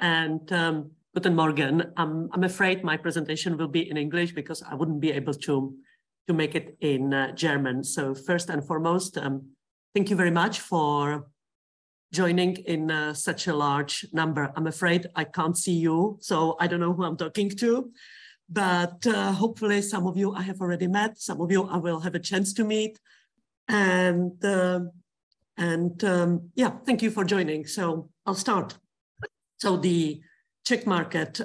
and Guten Morgen. I'm afraid my presentation will be in English because I wouldn't be able to make it in German. So first and foremost, thank you very much for joining in such a large number. I'm afraid I can't see you, so I don't know who I'm talking to, but hopefully some of you I have already met, some of you I will have a chance to meet. And yeah, thank you for joining. So I'll start. So the Czech market,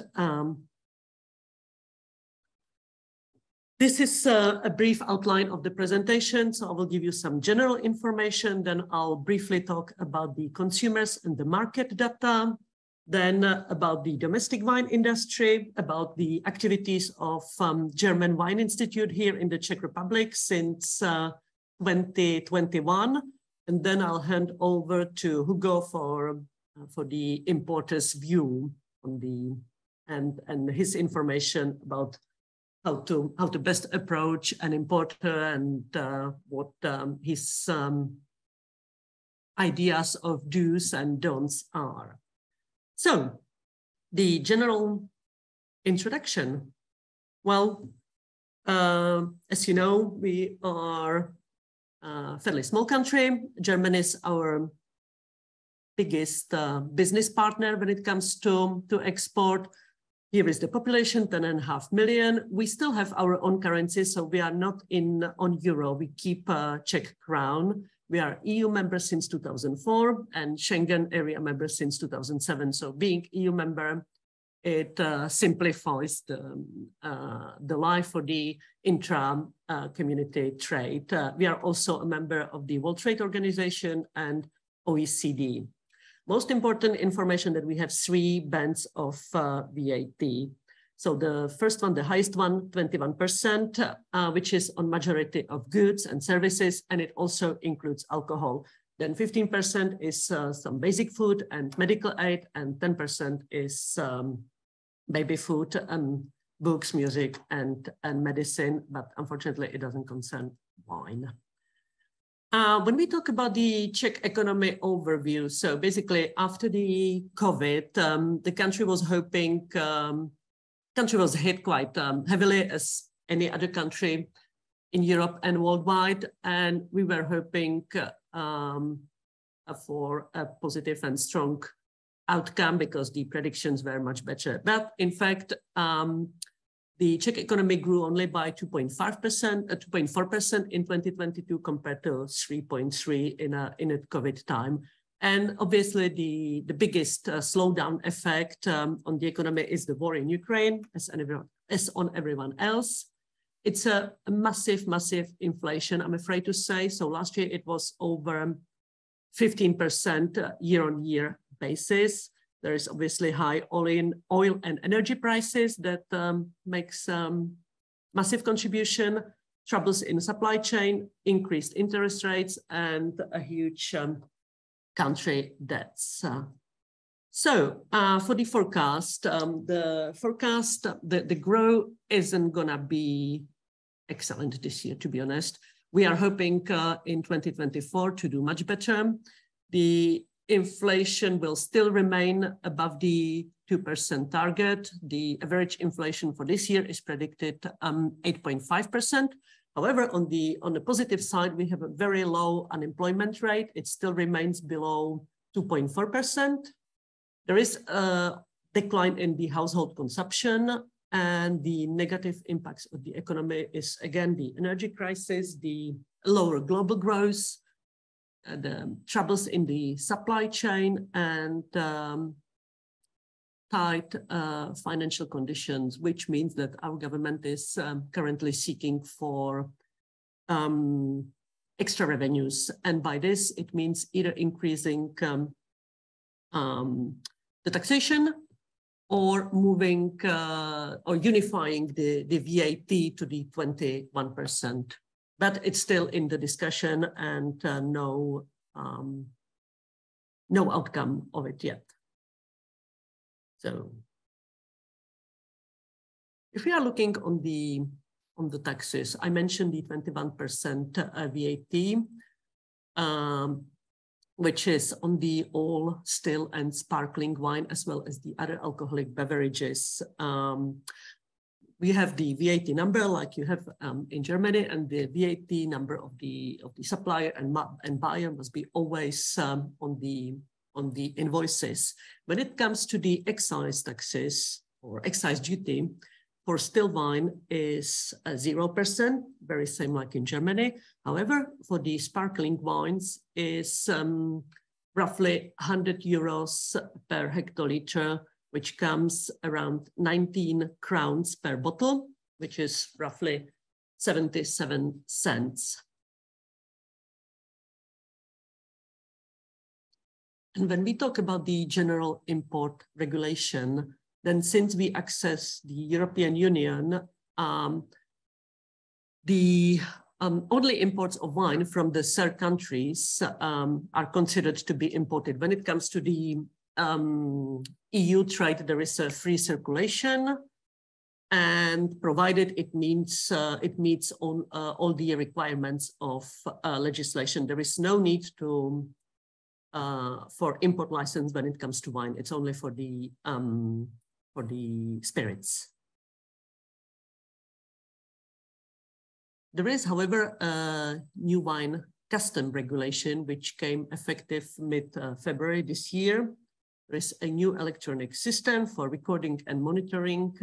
this is a brief outline of the presentation. So I will give you some general information, then I'll briefly talk about the consumers and the market data, then about the domestic wine industry, about the activities of German Wine Institute here in the Czech Republic since 2021. And then I'll hand over to Hugo for the importer's view on the and his information about how to best approach an importer and what his ideas of do's and don'ts are. So the general introduction. Well, as you know, we are a fairly small country. Germany is our biggest business partner when it comes to export. Here is the population, 10.5 million. We still have our own currency, so we are not on euro. We keep Czech crown. We are EU members since 2004 and Schengen area members since 2007. So being EU member, it simplifies the life for the intra-community trade. We are also a member of the World Trade Organization and OECD. Most important information that we have 3 bands of VAT. So the first one, the highest one, 21%, which is on majority of goods and services, and it also includes alcohol. Then 15% is some basic food and medical aid, and 10% is baby food, books, music, and medicine, but unfortunately it doesn't concern wine. When we talk about the Czech economy overview, so basically after the COVID, the country was hoping, country was hit quite heavily as any other country in Europe and worldwide, and we were hoping for a positive and strong outcome because the predictions were much better. But in fact, the Czech economy grew only by 2.4% in 2022 compared to 3.3 in a COVID time. And obviously the biggest slowdown effect on the economy is the war in Ukraine, as on everyone else. It's a massive, massive inflation, I'm afraid to say. So last year it was over 15% year-on-year basis. There is obviously high oil and energy prices that makes massive contribution, troubles in supply chain, increased interest rates, and a huge country debts. So for the forecast, the growth isn't gonna be excellent this year, to be honest. We are hoping in 2024 to do much better. The inflation will still remain above the 2% target. The average inflation for this year is predicted 8.5%. However, on the positive side, we have a very low unemployment rate. It still remains below 2.4%. There is a decline in the household consumption, and the negative impacts of the economy is again the energy crisis, the lower global growth, the troubles in the supply chain, and tight financial conditions, which means that our government is currently seeking for extra revenues. And by this, it means either increasing the taxation or moving or unifying the VAT to the 21%. But it's still in the discussion and no outcome of it yet. So if we are looking on the taxes, I mentioned the 21% VAT. which is on the all still and sparkling wine, as well as the other alcoholic beverages. We have the VAT number like you have in Germany, and the VAT number of the supplier and buyer must be always on the invoices. When it comes to the excise taxes or excise duty, for still wine is 0%, very same like in Germany. However, for the sparkling wines is roughly 100 euros per hectoliter, which comes around 19 crowns per bottle, which is roughly 77 cents. And when we talk about the general import regulation, then since we access the European Union, the only imports of wine from the third countries are considered to be imported. When it comes to the EU trade, there is a free circulation, and provided it meets all the requirements of legislation, there is no need to for import license when it comes to wine. It's only for the spirits. There is, however, a new wine custom regulation which came effective mid-February this year. There is a new electronic system for recording and monitoring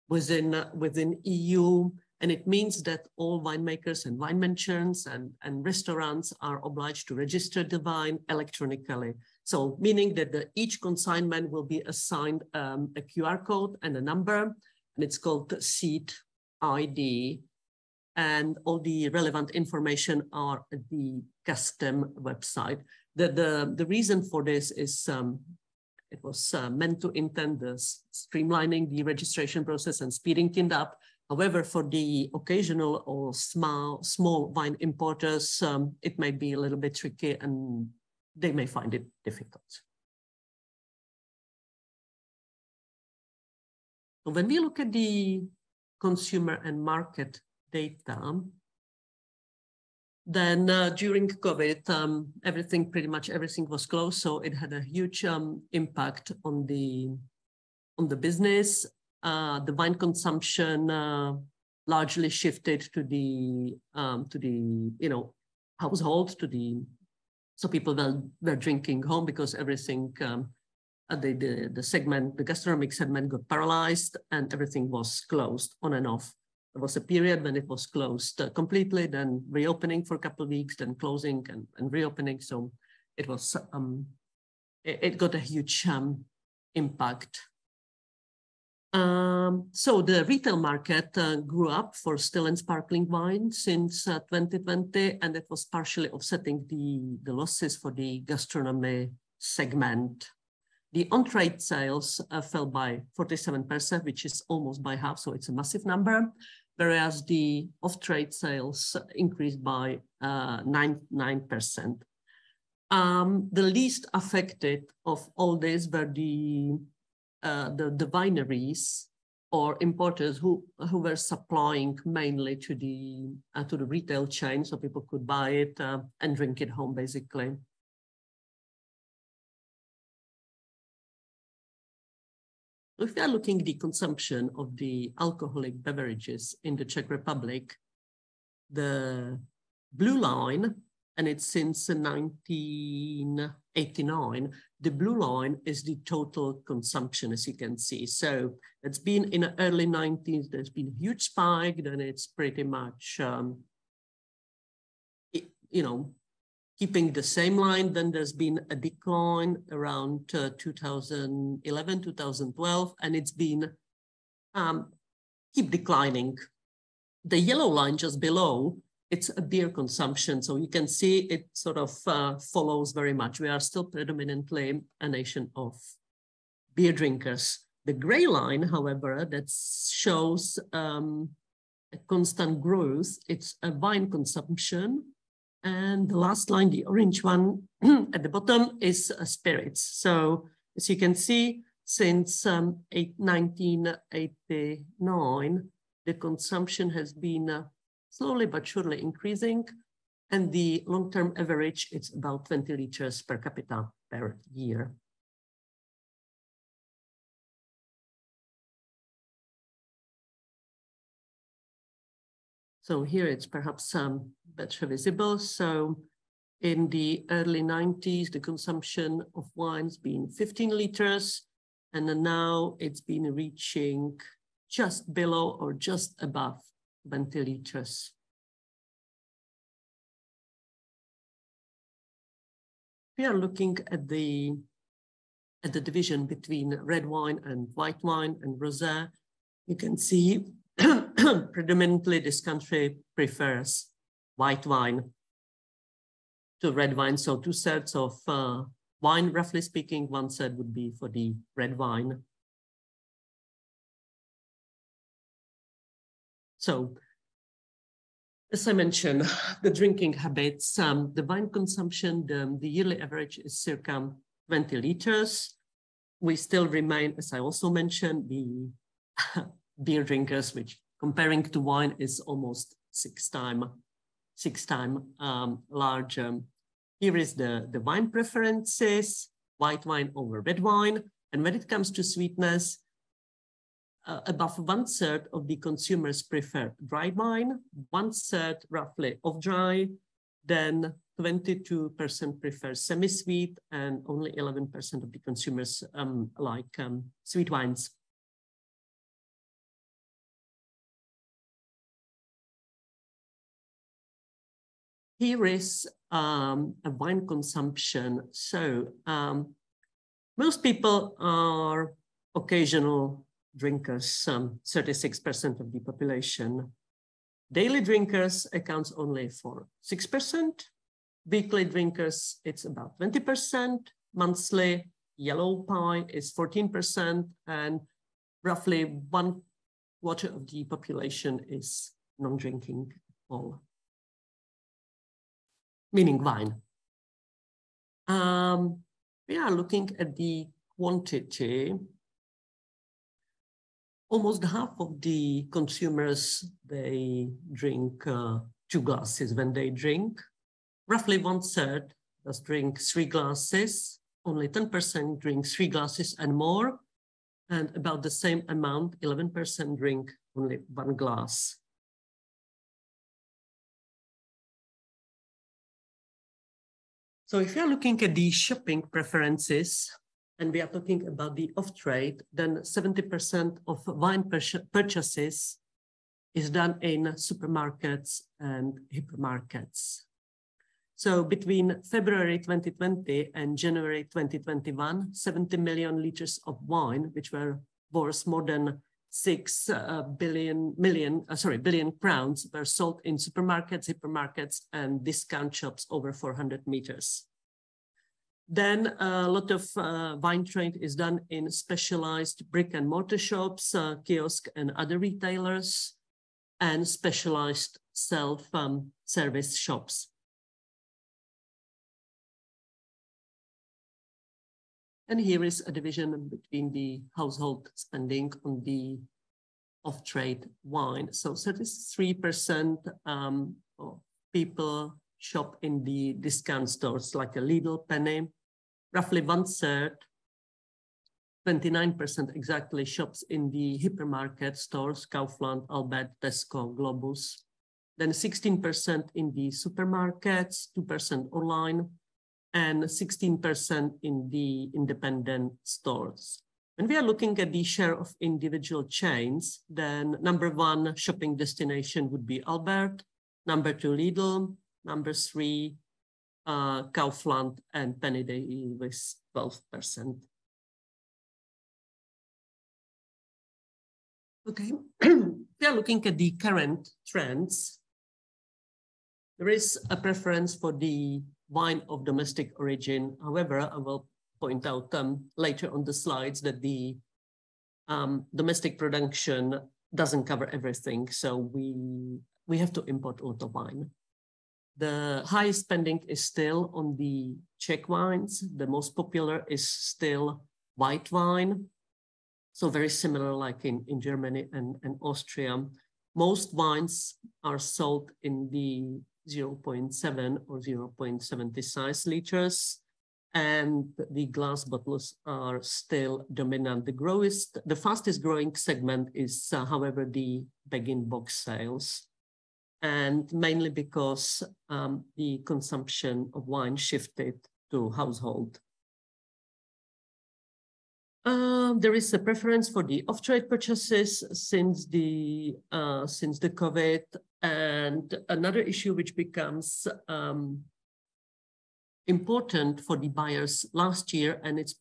within EU, and it means that all winemakers and wine merchants and restaurants are obliged to register the wine electronically. So meaning that each consignment will be assigned a QR code and a number, and it's called seat ID. And all the relevant information are at the custom website. The reason for this is it was meant to intend the streamlining the registration process and speeding it up. However, for the occasional or small wine importers, it may be a little bit tricky and they may find it difficult. When we look at the consumer and market data, then during COVID, pretty much everything was closed, so it had a huge impact on the business. The wine consumption largely shifted to the household, so people were drinking home because everything the gastronomic segment got paralyzed and everything was closed on and off. There was a period when it was closed completely, then reopening for a couple of weeks, then closing and reopening. So it was it got a huge impact. So the retail market grew up for still and sparkling wine since 2020, and it was partially offsetting the losses for the gastronomy segment. The on-trade sales fell by 47%, which is almost by half, so it's a massive number, whereas the off-trade sales increased by 9%. The least affected of all this were the wineries or importers who were supplying mainly to the retail chain, so people could buy it and drink it home, basically. If we are looking at the consumption of the alcoholic beverages in the Czech Republic, the blue line, and it's since 1989, the blue line is the total consumption, as you can see. So it's been in the early 90s, there's been a huge spike, then it's pretty much, keeping the same line. Then there's been a decline around 2011, 2012, and it's been keep declining. The yellow line just below, it's a beer consumption. So you can see it sort of follows very much. We are still predominantly a nation of beer drinkers. The gray line, however, that shows a constant growth, it's a wine consumption. And the last line, the orange one at the bottom, is spirits. So as you can see, since 1989, the consumption has been slowly but surely increasing. And the long-term average, it's about 20 liters per capita per year. So here it's perhaps better visible. So in the early 90s, the consumption of wine's been 15 liters, and then now it's been reaching just below or just above 20 liters. We are looking at the division between red wine and white wine and rosé. You can see predominantly this country prefers white wine to red wine. So 2/3 of wine, roughly speaking, 1/3 would be for the red wine. So as I mentioned, the drinking habits, the wine consumption, the yearly average is circa 20 liters. We still remain, as I also mentioned, the beer drinkers, which comparing to wine is almost six times larger. Here is the wine preferences, white wine over red wine. And when it comes to sweetness, above 1/3 of the consumers prefer dry wine, 1/3 roughly of dry, then 22% prefer semi-sweet, and only 11% of the consumers like sweet wines. Here is a wine consumption. So most people are occasional drinkers, 36% of the population. Daily drinkers accounts only for 6%. Weekly drinkers, it's about 20%. Monthly yellow pie is 14%, and roughly 1/4 of the population is non-drinking alcohol, meaning wine. We are looking at the quantity. Almost half of the consumers, they drink 2 glasses when they drink. Roughly 1/3 does drink 3 glasses. Only 10% drink 3 glasses and more. And about the same amount, 11% drink only 1 glass. So if you're looking at the shopping preferences, and we are talking about the off-trade, then 70% of wine purchases is done in supermarkets and hypermarkets. So between February 2020 and January 2021, 70 million liters of wine, which were worth more than 6 billion crowns, were sold in supermarkets, hypermarkets, and discount shops over 400 meters. Then a lot of wine trade is done in specialized brick and mortar shops, kiosk and other retailers, and specialized self-service shops. And here is a division between the household spending on the off-trade wine. So 33% of people shop in the discount stores like a Lidl, Penny. Roughly 1/3, 29% exactly, shops in the hypermarket stores, Kaufland, Albert, Tesco, Globus. Then 16% in the supermarkets, 2% online, and 16% in the independent stores. When we are looking at the share of individual chains, then number 1 shopping destination would be Albert, number 2 Lidl, number 3 Kaufland, and Penny with 12%. Okay, we are looking at the current trends. There is a preference for the wine of domestic origin. However, I will point out later on the slides that the domestic production doesn't cover everything. So we have to import a lot of wine. The highest spending is still on the Czech wines. The most popular is still white wine. So very similar like in Germany and Austria. Most wines are sold in the 0.7 or 0.70 size liters. And the glass bottles are still dominant. The fastest growing segment is, however, the bag-in-box sales. And mainly because the consumption of wine shifted to household. There is a preference for the off-trade purchases since the COVID, and another issue which becomes important for the buyers last year, and it's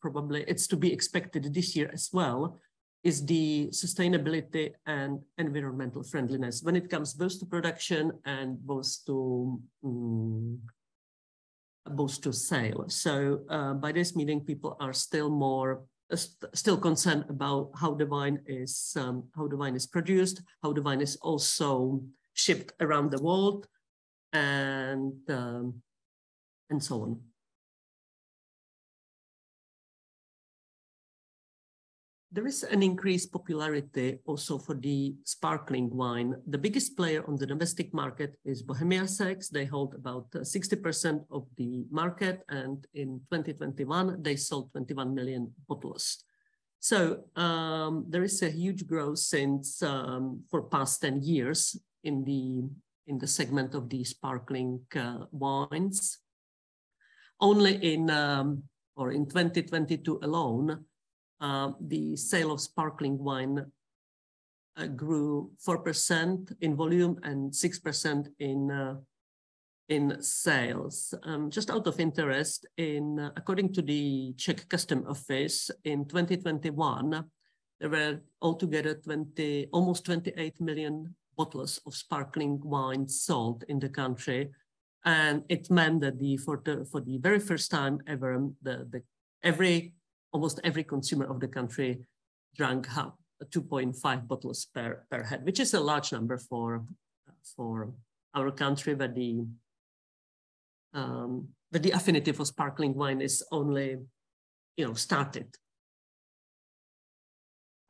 to be expected this year as well, is the sustainability and environmental friendliness when it comes both to production and both to sale. So by this meaning, people are still concerned about how the wine is produced, how the wine is also shipped around the world, and so on. There is an increased popularity also for the sparkling wine. The biggest player on the domestic market is Bohemia Sex. They hold about 60% of the market, and in 2021, they sold 21 million bottles. So there is a huge growth since for past 10 years in the segment of the sparkling wines. Only in 2022 alone, the sale of sparkling wine grew 4% in volume and 6% in sales. Just out of interest, according to the Czech Custom Office, in 2021, there were altogether almost 28 million bottles of sparkling wine sold in the country. And it meant that for the very first time ever, almost every consumer of the country drank 2.5 bottles per head, which is a large number for our country, where the affinity for sparkling wine is only, started.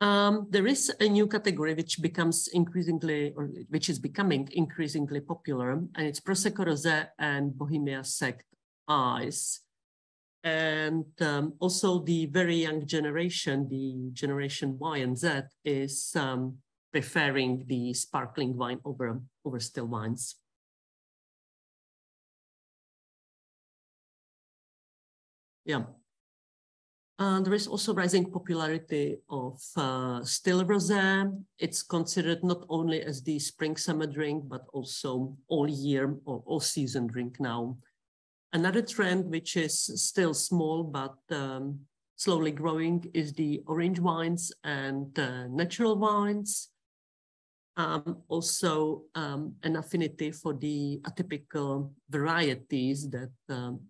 There is a new category which is becoming increasingly popular, and it's Prosecco Rosé and Bohemia Sekt Ice. And also the very young generation, the generation Y and Z, is preferring the sparkling wine over still wines. Yeah. There is also rising popularity of still rosé. It's considered not only as the spring-summer drink, but also all year or all season drink now. Another trend, which is still small but slowly growing, is the orange wines and natural wines. Also an affinity for the atypical varieties that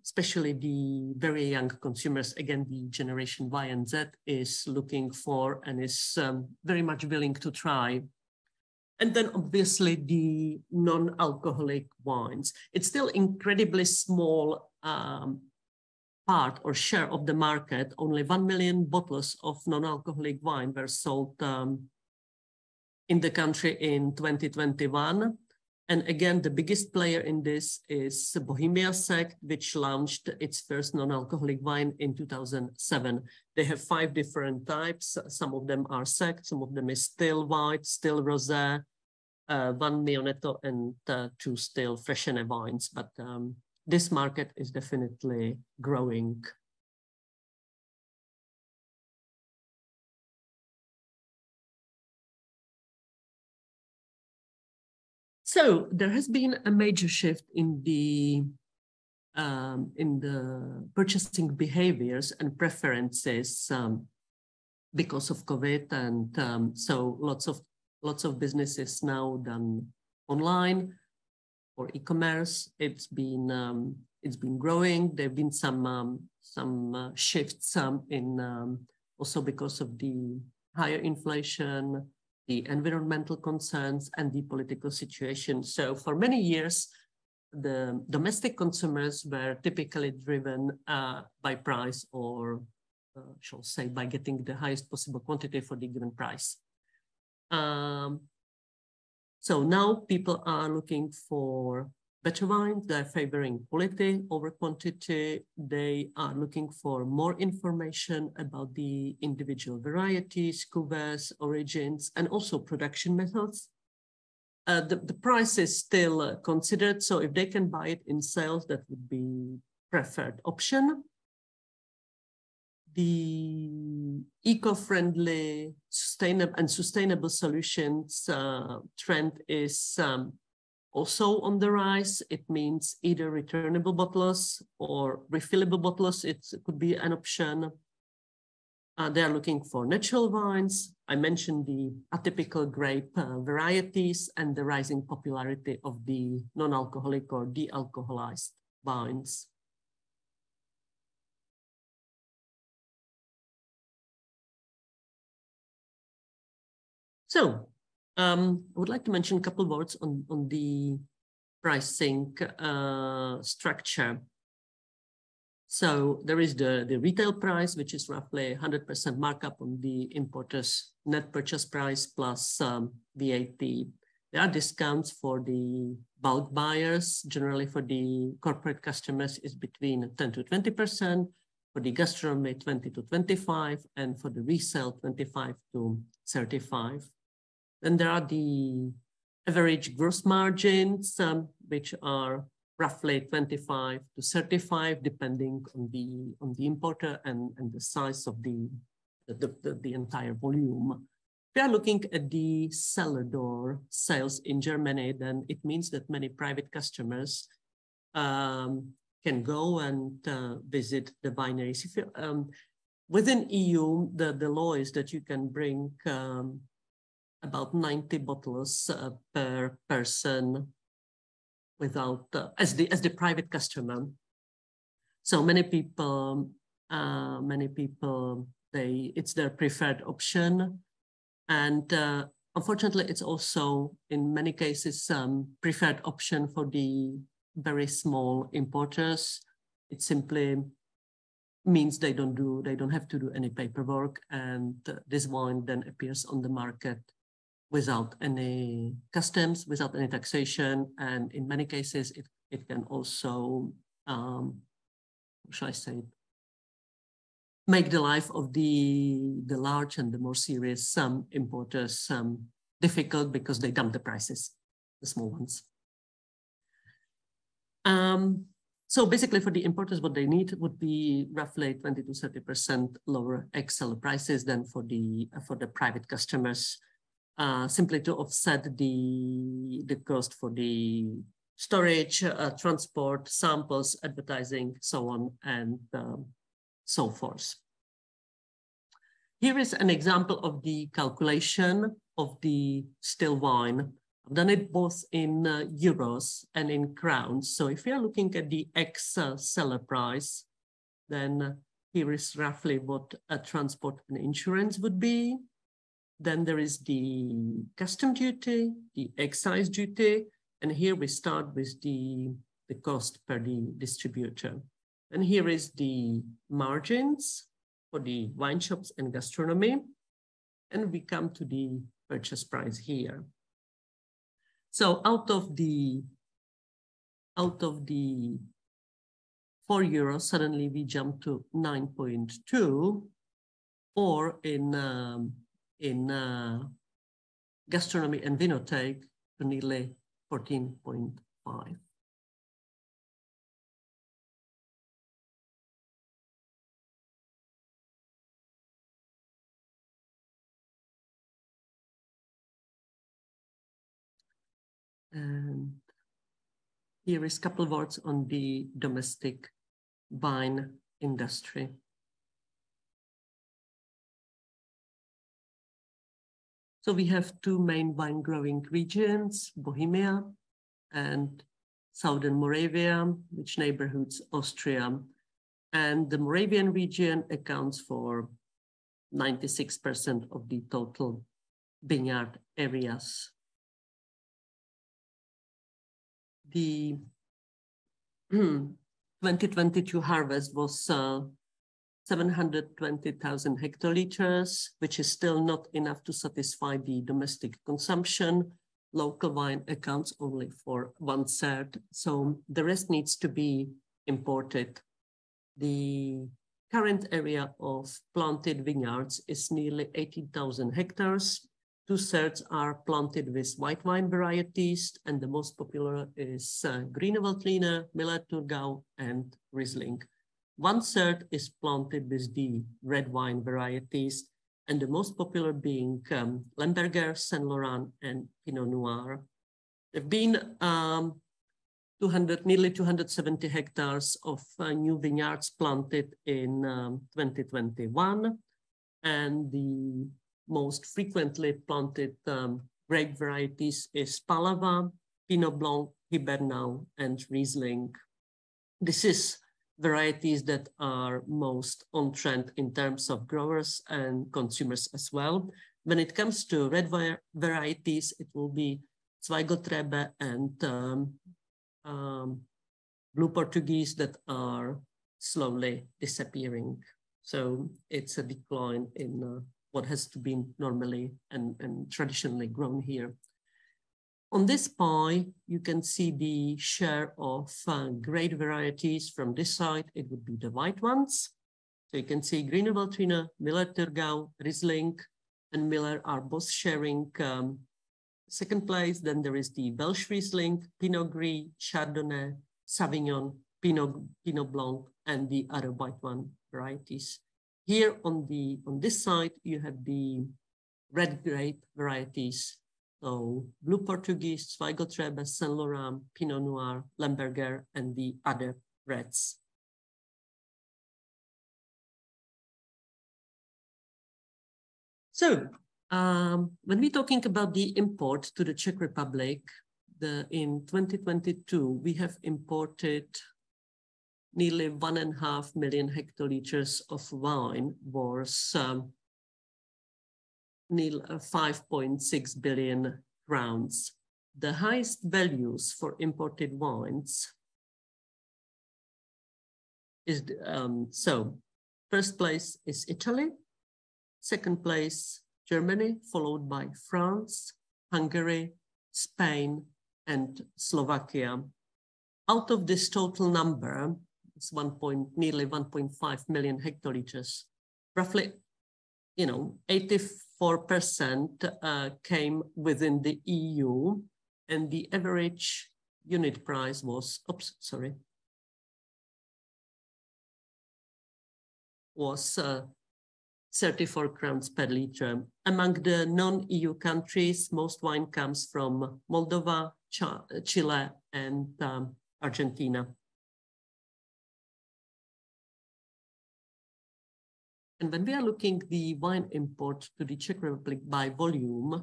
especially the very young consumers, again, the generation Y and Z, is looking for and is very much willing to try. And then obviously the non-alcoholic wines. It's still incredibly small part or share of the market. Only 1 million bottles of non-alcoholic wine were sold in the country in 2021. And again, the biggest player in this is Bohemia Sekt, which launched its first non-alcoholic wine in 2007. They have 5 different types. Some of them are sekt, some of them is still white, still rosé, 1 Mionetto, and 2 still Freixenet wines. But this market is definitely growing. So there has been a major shift in the purchasing behaviors and preferences because of COVID, and so lots of businesses now done online or e-commerce. It's been growing. There've been some shifts in also because of the higher inflation, the environmental concerns, and the political situation. So for many years, the domestic consumers were typically driven by price, or shall say by getting the highest possible quantity for the given price. So now people are looking for better wines. They're favoring quality over quantity. They are looking for more information about the individual varieties, cuvées, origins, and also production methods. The price is still considered. So if they can buy it in sales, that would be preferred option. The eco-friendly, sustainable solutions trend is also on the rise. It means either returnable bottles or refillable bottles. It could be an option. They are looking for natural wines. I mentioned the atypical grape varieties and the rising popularity of the non-alcoholic or de-alcoholized wines. So I would like to mention a couple of words on the pricing structure. So there is the retail price, which is roughly 100% markup on the importer's net purchase price plus VAT. There are discounts for the bulk buyers. Generally for the corporate customers is between 10 to 20%, for the gastronomy 20 to 25, and for the resale 25 to 35. Then there are the average gross margins, which are roughly 25 to 35, depending on the importer and the size of the entire volume. If we are looking at the cellar door sales in Germany, then it means that many private customers can go and visit the wineries. If you, within EU, the law is that you can bring about 90 bottles per person without as the private customer. So many people it's their preferred option, and unfortunately it's also in many cases preferred option for the very small importers. It simply means they don't have to do any paperwork, and this wine then appears on the market without any customs, without any taxation, and in many cases, it can also, how shall I say, make the life of the large and the more serious importers difficult because they dump the prices, the small ones. So basically for the importers, what they need would be roughly 20 to 30% lower ex-seller prices than for the private customers. Simply to offset the cost for the storage, transport, samples, advertising, so on and so forth. Here is an example of the calculation of the still wine. I've done it both in euros and in crowns. So if we are looking at the ex-seller price, then here is roughly what a transport and insurance would be. Then there is the custom duty, the excise duty, and here we start with the cost per the distributor. And here is the margins for the wine shops and gastronomy, and we come to the purchase price here. So out of the 4 euros, suddenly we jump to 9.2, or in gastronomy and vinotheek to nearly 14.5. And here is a couple of words on the domestic wine industry. So we have two main wine growing regions, Bohemia and Southern Moravia, which neighborhoods Austria. And the Moravian region accounts for 96% of the total vineyard areas. The 2022 harvest was 720,000 hectoliters, which is still not enough to satisfy the domestic consumption. local wine accounts only for 1/3. So the rest needs to be imported. The current area of planted vineyards is nearly 18,000 hectares. 2/3 are planted with white wine varieties, and the most popular is Grüne Veltliner, Miller Thurgau, and Riesling. 1/3 is planted with the red wine varieties, and the most popular being Lemberger, Saint Laurent, and Pinot Noir. There have been nearly 270 hectares of new vineyards planted in 2021, and the most frequently planted grape varieties is Palava, Pinot Blanc, Hibernal, and Riesling. This is varieties that are most on trend in terms of growers and consumers as well. When it comes to red varieties, it will be Zweigottrebe and Blue Portuguese that are slowly disappearing. So it's a decline in what has been normally and traditionally grown here. On this pie, you can see the share of great varieties. From this side, it would be the white ones. So you can see Grüne Veltliner, Miller Thurgau, Riesling, and Miller are both sharing second place. Then there is the Welsh Riesling, Pinot Gris, Chardonnay, Sauvignon, Pinot Blanc, and the other white wine varieties. Here on this side, you have the red grape varieties. So Blue Portuguese, Zweigottrebe, Saint Laurent, Pinot Noir, Lemberger, and the other reds. So when we're talking about the import to the Czech Republic, in 2022, we have imported nearly 1.5 million hectoliters of wine worth nearly 5.6 billion crowns. The highest values for imported wines is, first place is Italy, second place, Germany, followed by France, Hungary, Spain, and Slovakia. Out of this total number, it's nearly 1.5 million hectoliters, roughly, 84% came within the EU, and the average unit price was, 34 crowns per liter. Among the non-EU countries, most wine comes from Moldova, Chile, and Argentina. And when we are looking the wine import to the Czech Republic by volume,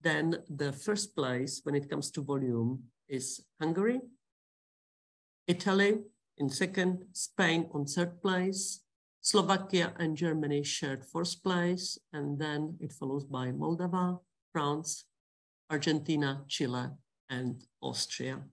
then the first place when it comes to volume is Hungary, Italy in second, Spain on third place, Slovakia and Germany shared fourth place, and then it follows by Moldova, France, Argentina, Chile, and Austria.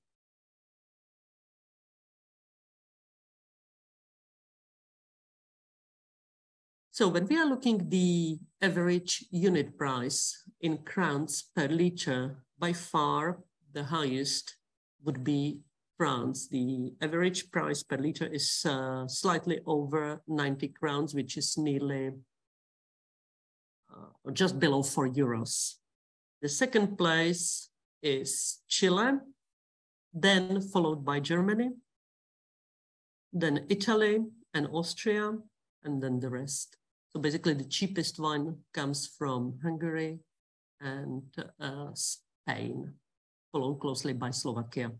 So when we are looking the average unit price in crowns per liter, by far the highest would be France. The average price per liter is slightly over 90 crowns, which is nearly just below 4 euros. The second place is Chile, then followed by Germany, then Italy and Austria, and then the rest. So basically the cheapest wine comes from Hungary and Spain, followed closely by Slovakia.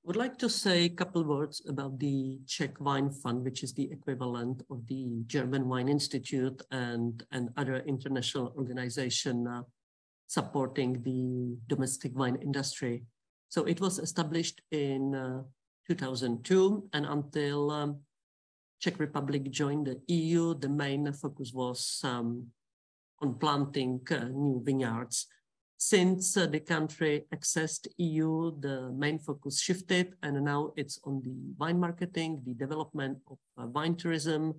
Would like to say a couple words about the Czech Wine Fund, which is the equivalent of the German Wine Institute and other international organization supporting the domestic wine industry. So it was established in 2002, and until Czech Republic joined the EU, the main focus was on planting new vineyards. Since the country accessed EU, the main focus shifted, and now it's on the wine marketing, the development of wine tourism,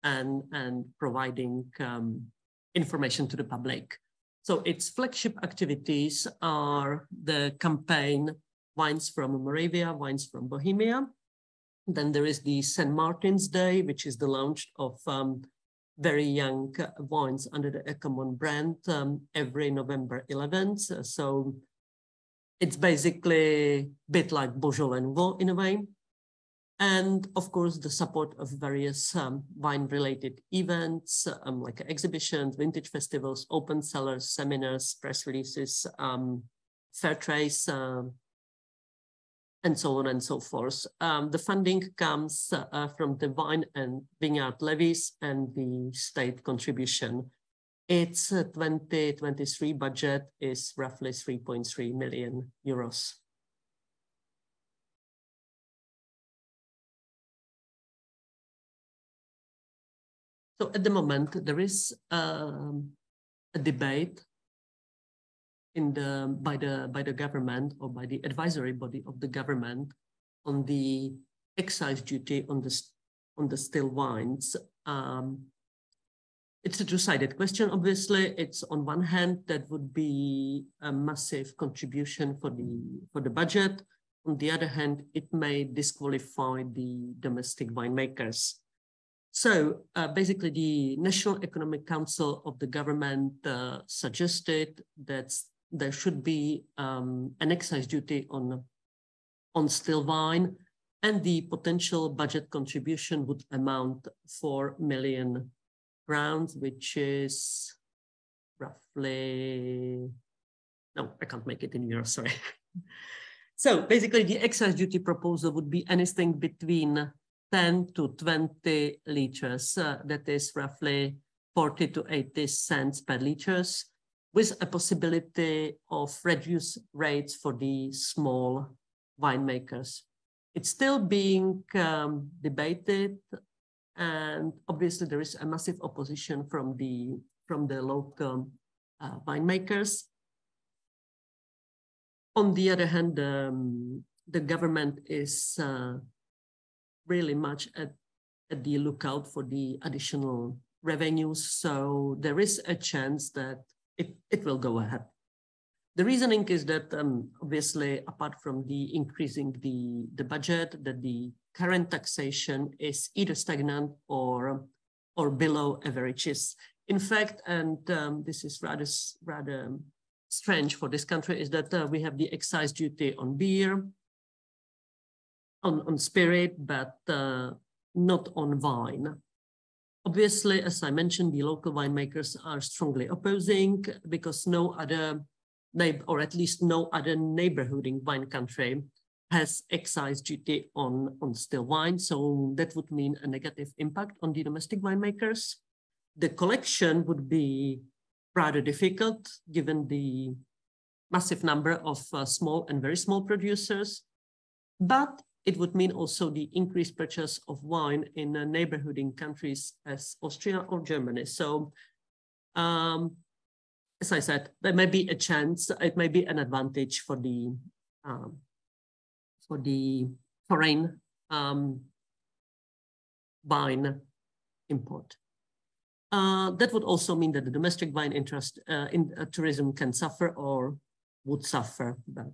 and providing information to the public. So its flagship activities are the campaign Wines from Moravia, Wines from Bohemia. Then there is the St. Martin's Day, which is the launch of very young wines under the Ecomon brand every November 11th. So it's basically a bit like Beaujolais Nouveau in a way. And of course, the support of various wine-related events like exhibitions, vintage festivals, open cellars, seminars, press releases, fair trades, and so on and so forth. The funding comes from the wine and vineyard levies and the state contribution. Its 2023 budget is roughly 3.3 million euros. So at the moment, there is a debate by the government or by the advisory body of the government on the excise duty on the still wines. It's a two-sided question, obviously. It's on one hand, that would be a massive contribution for the budget. On the other hand, it may disqualify the domestic winemakers. So basically, the National Economic Council of the government suggested that there should be an excise duty on still wine, and the potential budget contribution would amount 4 million crowns, which is roughly, no, I can't make it in euros, sorry. So basically, the excise duty proposal would be anything between 10 to 20 liters, that is roughly 40 to 80 cents per liters, with a possibility of reduced rates for the small winemakers. It's still being debated, and obviously there is a massive opposition from the local winemakers. On the other hand, the government is really much at the lookout for the additional revenues. So there is a chance that it will go ahead. The reasoning is that obviously, apart from the increasing the budget, that the current taxation is either stagnant or below averages. In fact, and this is rather strange for this country, is that we have the excise duty on beer, on spirit, but not on wine. Obviously, as I mentioned, the local winemakers are strongly opposing, because no other, or at least no other neighborhooding wine country has excise duty on still wine. So that would mean a negative impact on the domestic winemakers. The collection would be rather difficult given the massive number of small and very small producers, but it would mean also the increased purchase of wine in neighborhooding countries as Austria or Germany. So, as I said, there may be a chance, it may be an advantage for the foreign wine import. That would also mean that the domestic wine interest in tourism can suffer or would suffer. But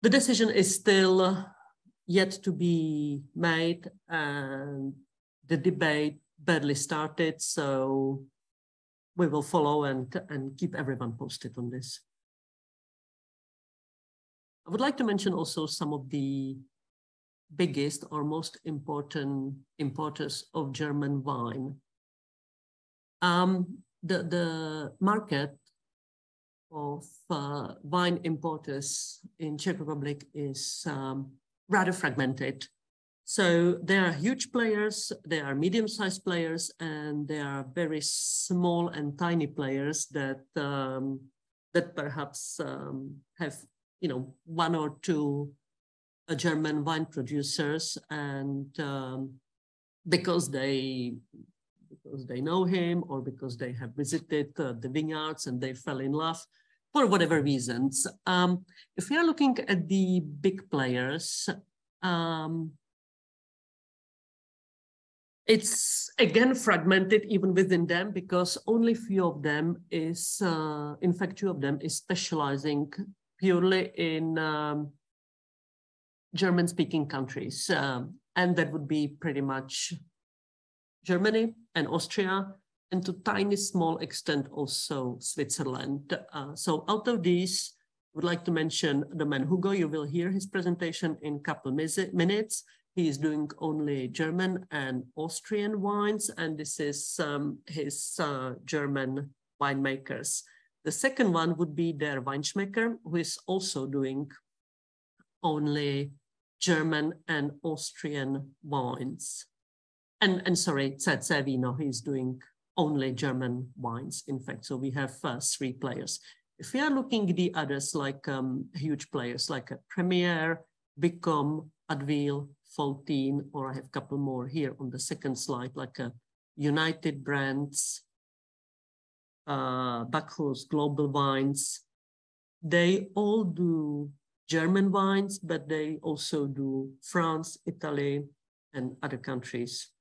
the decision is still yet to be made, and the debate barely started. So we will follow and keep everyone posted on this. I would like to mention also some of the biggest or most important importers of German wine. The market of wine importers in Czech Republic is rather fragmented. So there are huge players, there are medium-sized players, and there are very small and tiny players that that perhaps have, you know, one or two German wine producers, and because they know him, or because they have visited the vineyards and they fell in love, for whatever reasons. If we are looking at the big players, It's again fragmented even within them because only few of them is, in fact, two of them is specializing purely in German-speaking countries. And that would be pretty much Germany and Austria, and to tiny small extent also Switzerland. So out of these, I would like to mention the man Hugo. You will hear his presentation in a couple minutes. He is doing only German and Austrian wines, and this is his German winemakers. The second one would be their Weinschmecker, who is also doing only German and Austrian wines. And sorry, Zedze Vino, he's doing only German wines, in fact. So we have three players. If we are looking at the others, like huge players like Premier, Bicom, Advil, Faultine, or I have a couple more here on the second slide, like United Brands, Bacchus, Global Wines. They all do German wines, but they also do France, Italy, and other countries.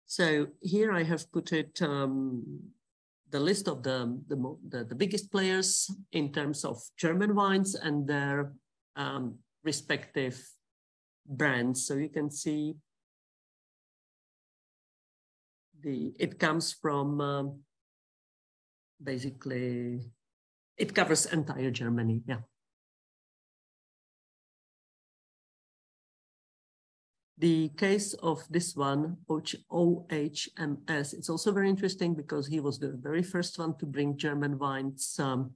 So here I have put it, the list of the biggest players in terms of German wines and their respective brands. So you can see it comes from basically, it covers entire Germany, yeah. The case of this one, OHMS, it's also very interesting because he was the very first one to bring German wines to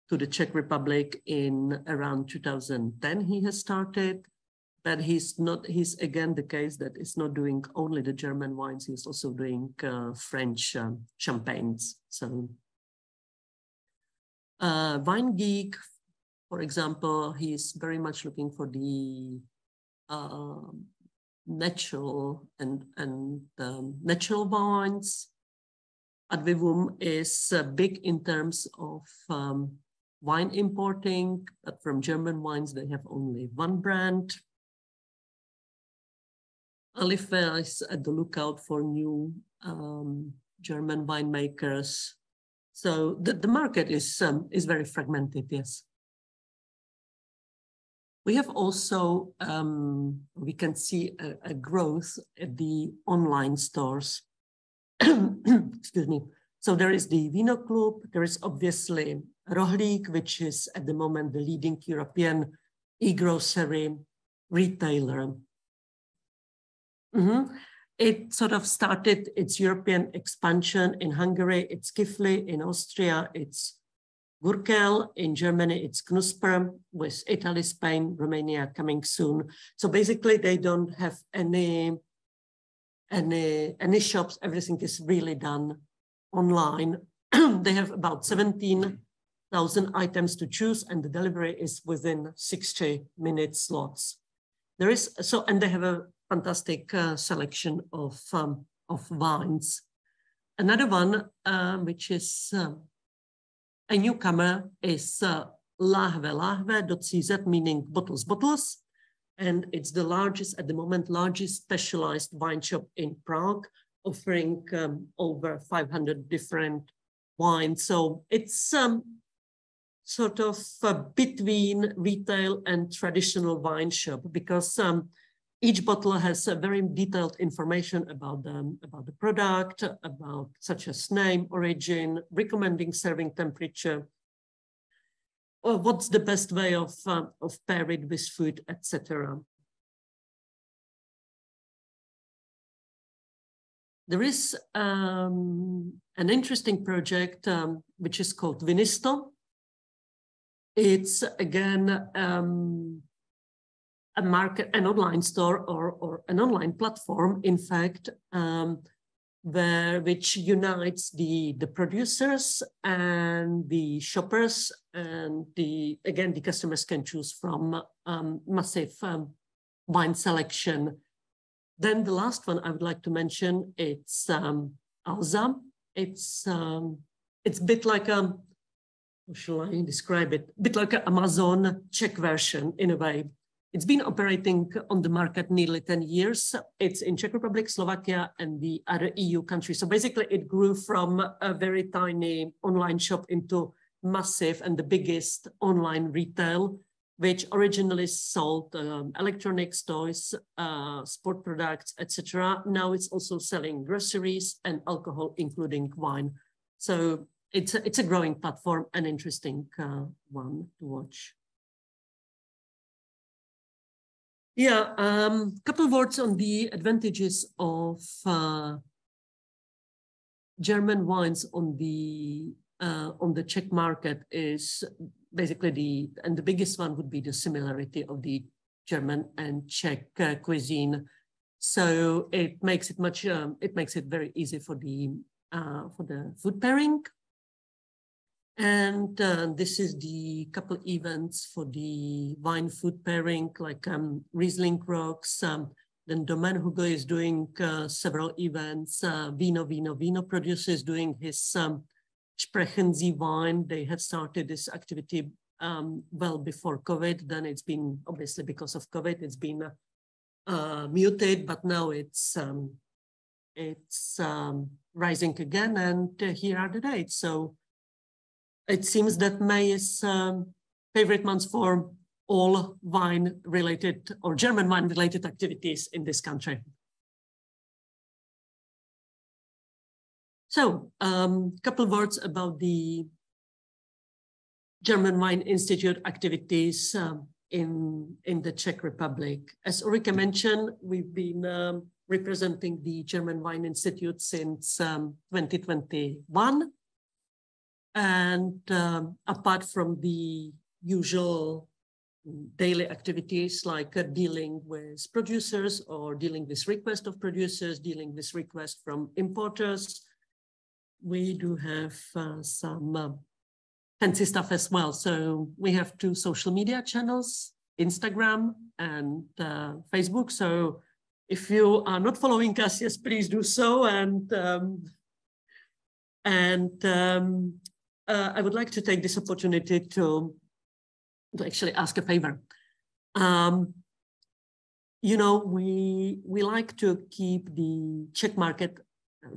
the Czech Republic in around 2010. He has started, but he's again the case that it's not doing only the German wines, he's also doing French champagnes. So Wine Geek, for example, he's very much looking for the natural and natural wines. Advivum is big in terms of wine importing, but from German wines, they have only one brand. Alife is at the lookout for new German winemakers. So the market is very fragmented, yes. We have also, we can see a growth at the online stores. Excuse me. So there is the Vino Club, there is obviously Rohlík, which is at the moment the leading European e-grocery retailer. It sort of started its European expansion in Hungary, it's Kifli, in Austria, it's Gurkel, in Germany, it's Knusper, with Italy, Spain, Romania coming soon. So basically they don't have any shops, everything is really done online. They have about 17,000 items to choose and the delivery is within 60-minute slots. And they have a fantastic selection of wines. Another one, which is a newcomer, is lahve.cz, meaning bottles. And it's the largest, at the moment, largest specialized wine shop in Prague, offering over 500 different wines. So it's sort of between retail and traditional wine shop, because each bottle has a very detailed information about the product, about such as name, origin, recommending serving temperature, or what's the best way of pair it with food, etc. There is an interesting project which is called Vinisto. It's again a market, an online store or an online platform, in fact, which unites the producers and the shoppers, and the customers can choose from massive wine selection. Then the last one I would like to mention, it's Alza. It's a bit like how shall I describe it? A bit like an Amazon Czech version in a way. it's been operating on the market nearly 10 years. It's in Czech Republic, Slovakia, and the other EU countries. So basically it grew from a very tiny online shop into massive and the biggest online retail, which originally sold electronics, toys, sport products, etc. Now it's also selling groceries and alcohol, including wine. So it's a growing platform, an interesting one to watch. Yeah, couple of words on the advantages of German wines on the Czech market is basically the biggest one would be the similarity of the German and Czech cuisine. So it makes it very easy for the food pairing. And this is the couple events for the wine food pairing, like Riesling Rocks. Then Domaine Hugo is doing several events. Vino producer is doing his Sprechen Sie wine. They have started this activity well before COVID. Then it's been, obviously because of COVID, it's been muted, but now it's rising again. And here are the dates. So it seems that May is favorite month for all wine-related or German wine-related activities in this country. So couple of words about the German Wine Institute activities in the Czech Republic. As Ulrike mentioned, we've been representing the German Wine Institute since 2021. And apart from the usual daily activities like dealing with producers or dealing with requests of producers, dealing with requests from importers, we do have some fancy stuff as well. So we have 2 social media channels, Instagram and Facebook. So if you are not following us, yes, please do so. I would like to take this opportunity to actually ask a favor. You know, we like to keep the Czech market,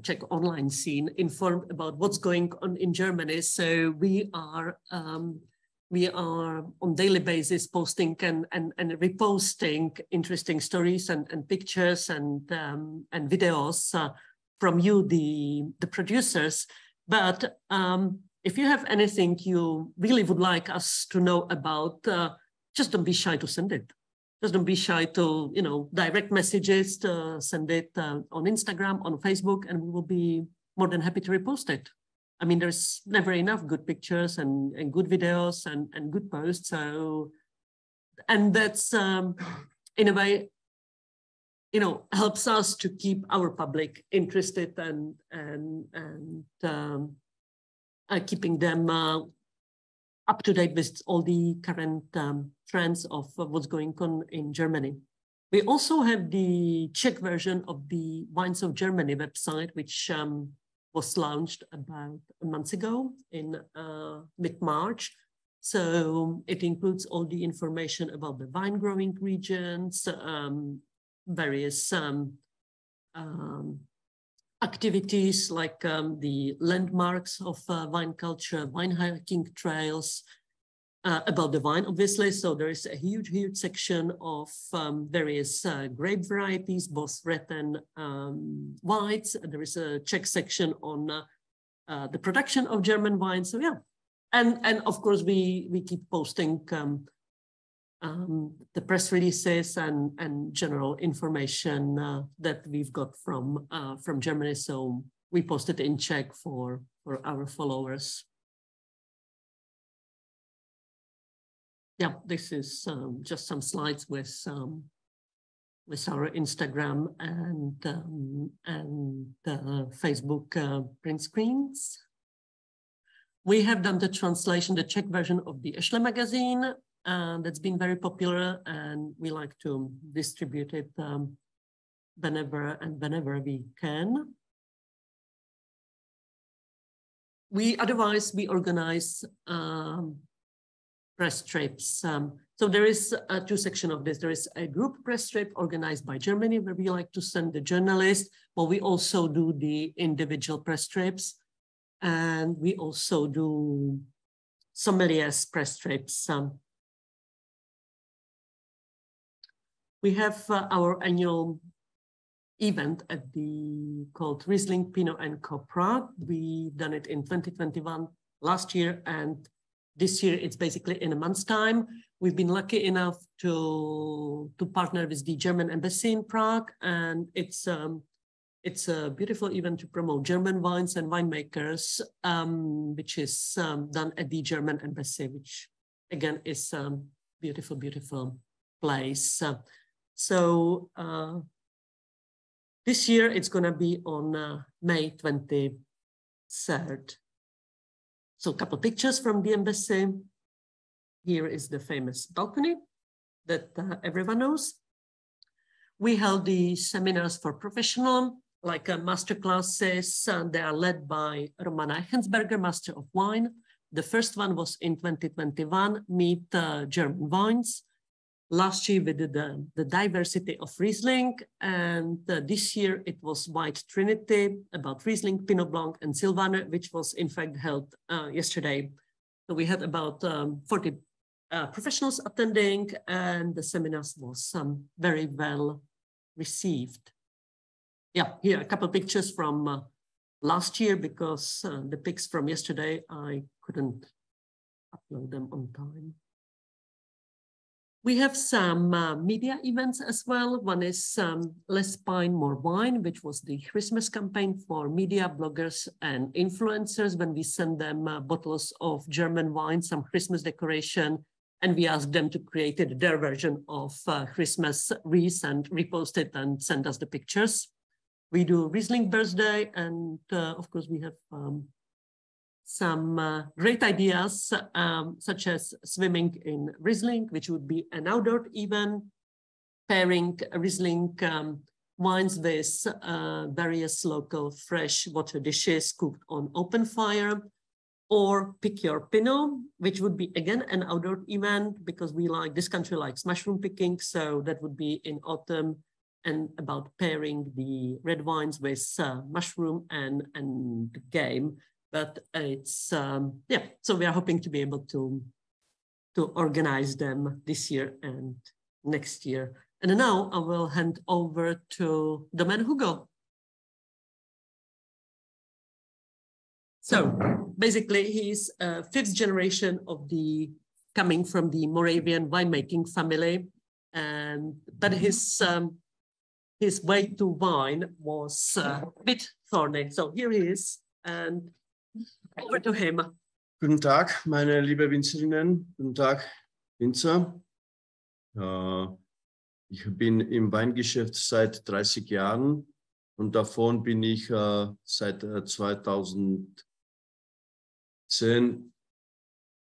Czech online scene informed about what's going on in Germany. So we are on daily basis posting and reposting interesting stories and pictures and videos from you, the producers. But if you have anything you really would like us to know about, just don't be shy to send it. Just don't be shy to, you know, direct messages, to send it on Instagram, on Facebook, and we will be more than happy to repost it. I mean, there's never enough good pictures and good videos and good posts. So, and that's in a way, you know, helps us to keep our public interested and keeping them up to date with all the current trends of what's going on in Germany. We also have the Czech version of the Wines of Germany website, which was launched about a month ago in mid-March. So it includes all the information about the wine growing regions, various activities like the landmarks of wine culture, wine hiking trails, about the wine, obviously. So there is a huge section of various grape varieties, both red and whites. There is a Czech section on the production of German wine. So yeah, and of course we keep posting the press releases and general information that we've got from Germany. So we post it in Czech for our followers. Yeah, this is just some slides with our Instagram and Facebook print screens. We have done the translation, the Czech version of the Ešle magazine. That's been very popular, and we like to distribute it whenever we can. We organize press trips. So there is two sections of this. There is a group press trip organized by Germany where we like to send the journalists, but we also do the individual press trips, and we also do sommeliers press trips. We have our annual event at the called Riesling Pinot and Co Prague. We've done it in 2021 last year, and this year it's basically in a month's time. We've been lucky enough to partner with the German embassy in Prague, and it's a beautiful event to promote German wines and winemakers, which is done at the German embassy, which again is a beautiful, beautiful place. So this year it's going to be on May 23rd. So a couple of pictures from the embassy. Here is the famous balcony that everyone knows. We held the seminars for professional, like master classes. They are led by Romana Echensberger, Master of Wine. The first one was in 2021, Meet German Wines. Last year we did the diversity of Riesling, and this year it was White Trinity about Riesling, Pinot Blanc, and Sylvaner, which was in fact held yesterday. So we had about 40 professionals attending, and the seminars was very well received. Yeah, here a couple of pictures from last year, because the pics from yesterday, I couldn't upload them on time. We have some media events as well. One is Less Pine, More Wine, which was the Christmas campaign for media, bloggers, and influencers, when we send them bottles of German wine, some Christmas decoration, and we asked them to create their version of Christmas wreath and repost it and send us the pictures. We do Riesling birthday, and of course we have some great ideas, such as swimming in Riesling, which would be an outdoor event, pairing Riesling wines with various local fresh water dishes cooked on open fire, or pick your Pinot, which would be again an outdoor event, because we like, this country likes mushroom picking, so that would be in autumn, and about pairing the red wines with mushroom and game. But it's, yeah, so we are hoping to be able to organize them this year and next year. And now I will hand over to the man Hugo. So basically he's a fifth generation of coming from the Moravian winemaking family. But his way to wine was a bit thorny. So here he is, and over to him. Guten Tag, meine liebe Winzerinnen. Guten Tag, Winzer. Ich bin im Weingeschäft seit 30 Jahren und davon bin ich seit 2010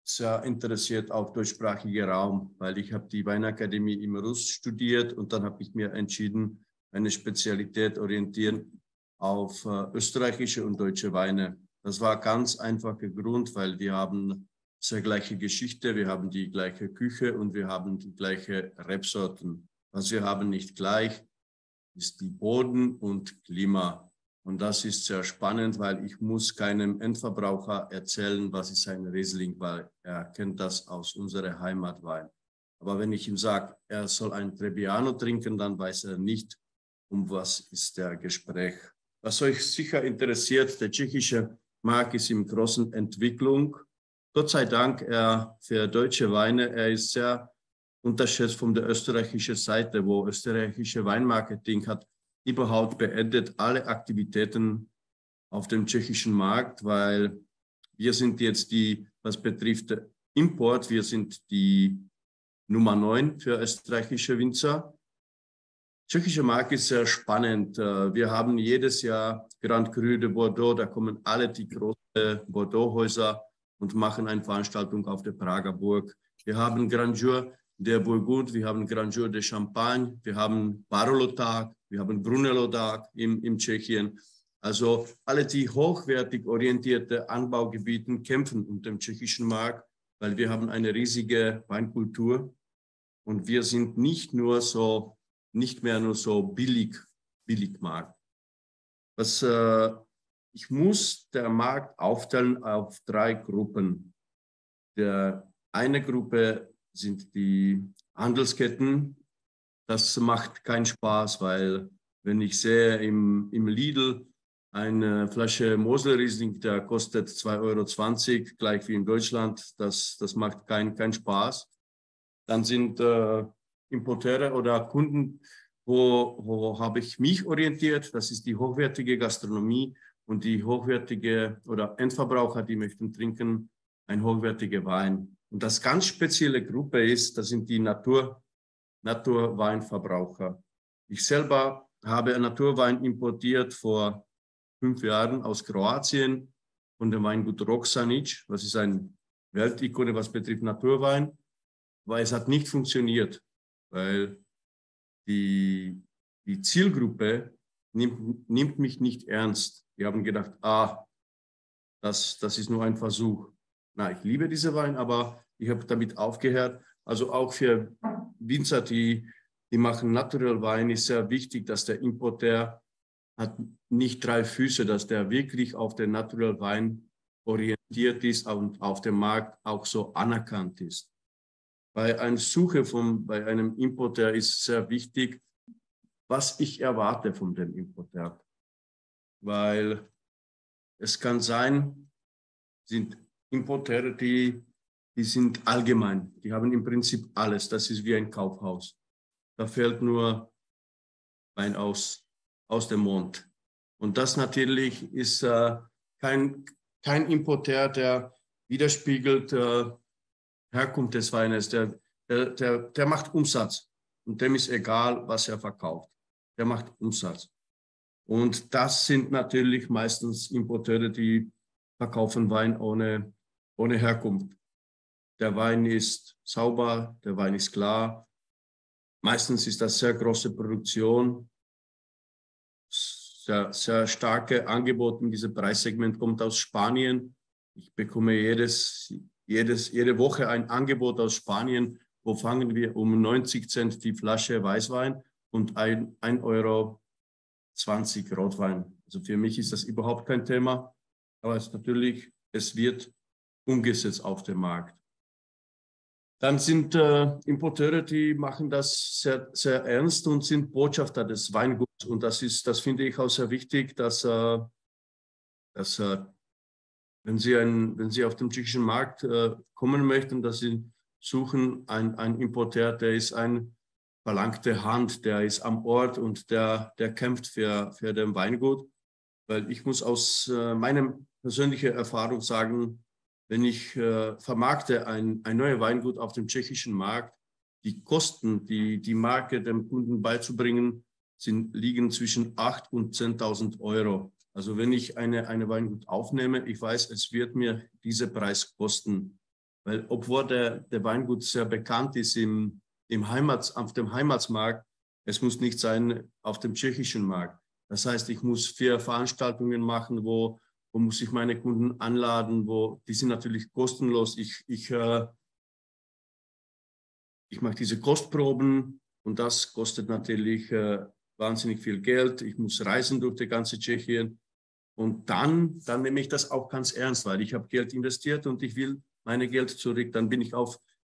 sehr interessiert auf deutschsprachiger Raum, weil ich habe die Weinakademie im Russ studiert und dann habe ich mir entschieden, meine Spezialität orientieren auf österreichische und deutsche Weine. Das war ganz einfacher Grund, weil wir haben sehr gleiche Geschichte, wir haben die gleiche Küche und wir haben die gleiche Rebsorten. Was wir haben nicht gleich, ist die Boden und Klima. Und das ist sehr spannend, weil ich muss keinem Endverbraucher erzählen, was ist ein Riesling, weil er kennt das aus unserer Heimatwein. Aber wenn ich ihm sage, er soll ein Trebbiano trinken, dann weiß er nicht, um was ist der Gespräch. Was euch sicher interessiert, der tschechische Markt ist in großen Entwicklung. Gott sei Dank für deutsche Weine. Er ist sehr unterschätzt von der österreichischen Seite, wo österreichische Weinmarketing hat überhaupt beendet alle Aktivitäten auf dem tschechischen Markt, weil wir sind jetzt was betrifft Import, wir sind die Nummer 9 für österreichische Winzer. Tschechischer Markt ist sehr spannend. Wir haben jedes Jahr Grand Cru de Bordeaux, da kommen alle die großen Bordeaux-Häuser und machen eine Veranstaltung auf der Prager Burg. Wir haben Grandeur der Burgund, wir haben Grandeur de Champagne, wir haben Barolo-Tag, wir haben Brunello-Tag im Tschechien. Also alle die hochwertig orientierte Anbaugebieten kämpfen um den tschechischen Markt weil wir haben eine riesige Weinkultur und wir sind nicht mehr nur so Billigmarkt. Ich muss den Markt aufteilen auf 3 Gruppen. Eine Gruppe sind die Handelsketten. Das macht keinen Spaß, weil wenn ich sehe im Lidl eine Flasche Mosel Riesling, der kostet 2,20 € gleich wie in Deutschland, das macht keinen Spaß. Dann sind Importeure oder Kunden, wo habe ich mich orientiert, das ist die hochwertige Gastronomie und die hochwertige oder Endverbraucher, die möchten trinken, ein hochwertiger Wein. Und das ganz spezielle Gruppe ist, das sind die Naturweinverbraucher. Ich selber habe Naturwein importiert vor 5 Jahren aus Kroatien von dem Weingut Roksanic. Das ist ein Weltikone, was betrifft Naturwein. Aber es hat nicht funktioniert, weil die Zielgruppe nimmt mich nicht ernst. Die haben gedacht, das ist nur ein Versuch. Na, ich liebe diese Wein, aber ich habe damit aufgehört. Also auch für Winzer, die machen Natural Wein, ist sehr wichtig, dass der Importeur hat nicht 3 Füße, dass der wirklich auf den Natural Wein orientiert ist und auf dem Markt auch so anerkannt ist. Bei einer Suche bei einem Importeur ist sehr wichtig, was ich erwarte von dem Importeur. Weil es kann sein, sind Importeure, die sind allgemein. Die haben im Prinzip alles. Das ist wie ein Kaufhaus. Da fällt nur Wein aus dem Mond. Und das natürlich ist kein Importeur, der widerspiegelt Herkunft des Weines. Der macht Umsatz. Und dem ist egal, was er verkauft. Der macht Umsatz. Und das sind natürlich meistens Importeure, die verkaufen Wein ohne Herkunft. Der Wein ist sauber, der Wein ist klar. Meistens ist das sehr große Produktion. Sehr, sehr starke Angebot in diesem Preissegment kommt aus Spanien. Ich bekomme jede Woche ein Angebot aus Spanien, wo fangen wir um 90 Cent die Flasche Weißwein und 1,20 € Rotwein. Also für mich ist das überhaupt kein Thema, aber es wird umgesetzt auf dem Markt. Dann sind Importeure, die machen das sehr, sehr ernst und sind Botschafter des Weinguts. Und das finde ich auch sehr wichtig, dass wenn Sie auf den tschechischen Markt kommen möchten, dass Sie suchen einen Importeur, der ist eine verlangte Hand, der ist am Ort und der kämpft für den Weingut. Weil ich muss aus meiner persönlichen Erfahrung sagen, wenn ich vermarkte ein neues Weingut auf dem tschechischen Markt, die Kosten, die Marke dem Kunden beizubringen, liegen zwischen 8.000 und 10.000 €. Also wenn ich eine Weingut aufnehme, ich weiß, es wird mir diesen Preis kosten. Weil obwohl der Weingut sehr bekannt ist auf dem Heimatsmarkt, es muss nicht sein auf dem tschechischen Markt. Das heißt, ich muss 4 Veranstaltungen machen, wo muss ich meine Kunden anladen, die sind natürlich kostenlos. Ich mache diese Kostproben und das kostet natürlich wahnsinnig viel Geld. Ich muss reisen durch die ganze Tschechien und dann nehme ich das auch ganz ernst, weil ich habe Geld investiert und ich will meine Geld zurück. Dann bin ich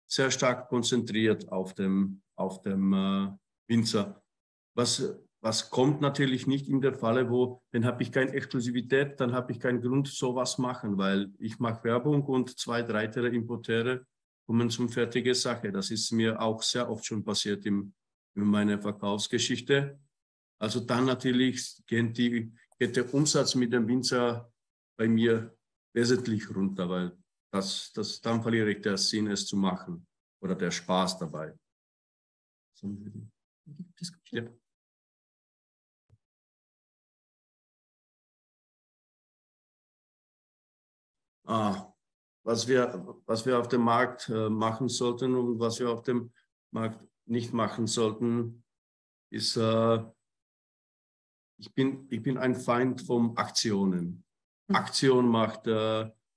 sehr stark konzentriert auf dem Winzer. Was kommt natürlich nicht in der Falle, dann habe ich keine Exklusivität, dann habe ich keinen Grund, sowas machen, weil ich mache Werbung und 2, 3 Importeure kommen zum fertige Sache. Das ist mir auch sehr oft schon passiert in meiner Verkaufsgeschichte. Also dann natürlich geht der Umsatz mit dem Winzer bei mir wesentlich runter, weil dann verliere ich den Sinn, es zu machen oder der Spaß dabei. Ja. Was wir auf dem Markt machen sollten und was wir auf dem Markt nicht machen sollten, ist, ich bin ein Feind von Aktionen. Aktion macht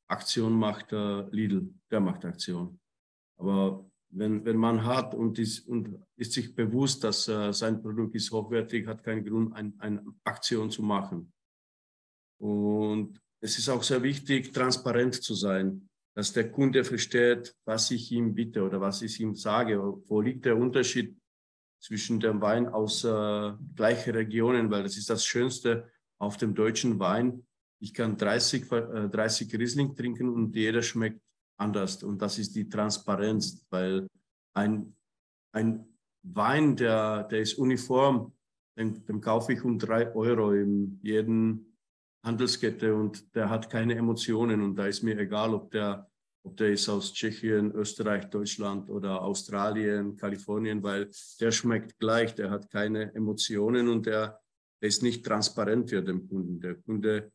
Aktion macht Lidl, der macht Aktion. Aber wenn man hat und ist sich bewusst, dass sein Produkt ist hochwertig, hat keinen Grund, eine Aktion zu machen. Und es ist auch sehr wichtig, transparent zu sein, dass der Kunde versteht, was ich ihm bitte oder was ich ihm sage. Wo liegt der Unterschied zwischen dem Wein aus gleichen Regionen, weil das ist das Schönste auf dem deutschen Wein. Ich kann 30 Riesling trinken und jeder schmeckt anders. Und das ist die Transparenz, weil ein Wein, der ist uniform, den kaufe ich um 3 Euro in jeden Handelskette und der hat keine Emotionen. Und da ist mir egal, ob der ist aus Tschechien, Österreich, Deutschland oder Australien, Kalifornien, weil der schmeckt gleich, der hat keine Emotionen und der ist nicht transparent für den Kunden. Der Kunde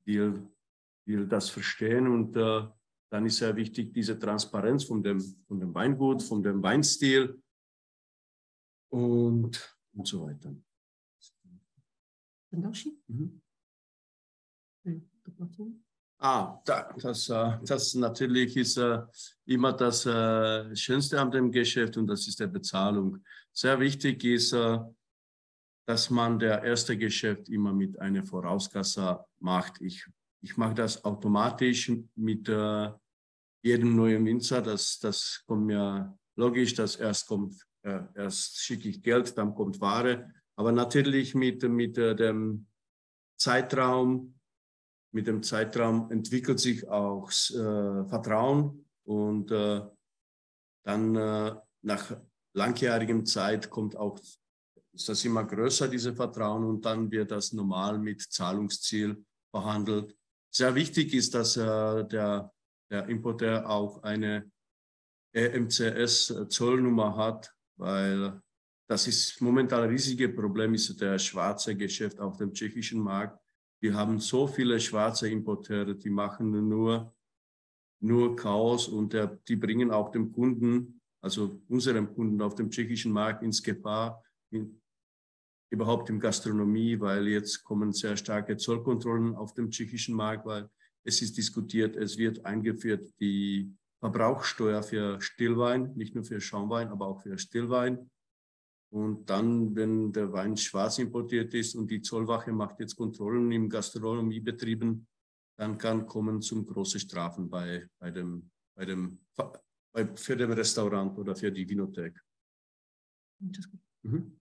will das verstehen und dann ist sehr wichtig diese Transparenz von dem Weingut, von dem Weinstil und so weiter. Mhm. Das natürlich ist immer das Schönste an dem Geschäft und das ist die Bezahlung. Sehr wichtig ist, dass man der erste Geschäft immer mit einer Vorauskasse macht. Ich mache das automatisch mit jedem neuen Winzer. Das kommt mir logisch, dass erst schicke ich Geld, dann kommt Ware. Aber natürlich mit dem Zeitraum entwickelt sich auch Vertrauen und dann nach langjährigem Zeit ist das immer größer, dieses Vertrauen, und dann wird das normal mit Zahlungsziel verhandelt. Sehr wichtig ist, dass der Importeur auch eine EMCS-Zollnummer hat, weil das ist momentan ein riesiges Problem, ist der schwarze Geschäft auf dem tschechischen Markt. Wir haben so viele schwarze Importeure, die machen nur Chaos und die bringen auch dem Kunden, also unserem Kunden auf dem tschechischen Markt ins Gefahr, überhaupt in Gastronomie, weil jetzt kommen sehr starke Zollkontrollen auf dem tschechischen Markt, weil es ist diskutiert, es wird eingeführt die Verbrauchssteuer für Stillwein, nicht nur für Schaumwein, aber auch für Stillwein. Und dann, wenn der Wein schwarz importiert ist und die Zollwache macht jetzt Kontrollen im Gastronomiebetrieben, dann kann kommen zum großen Strafen für den Restaurant oder für die Winothek. Mhm.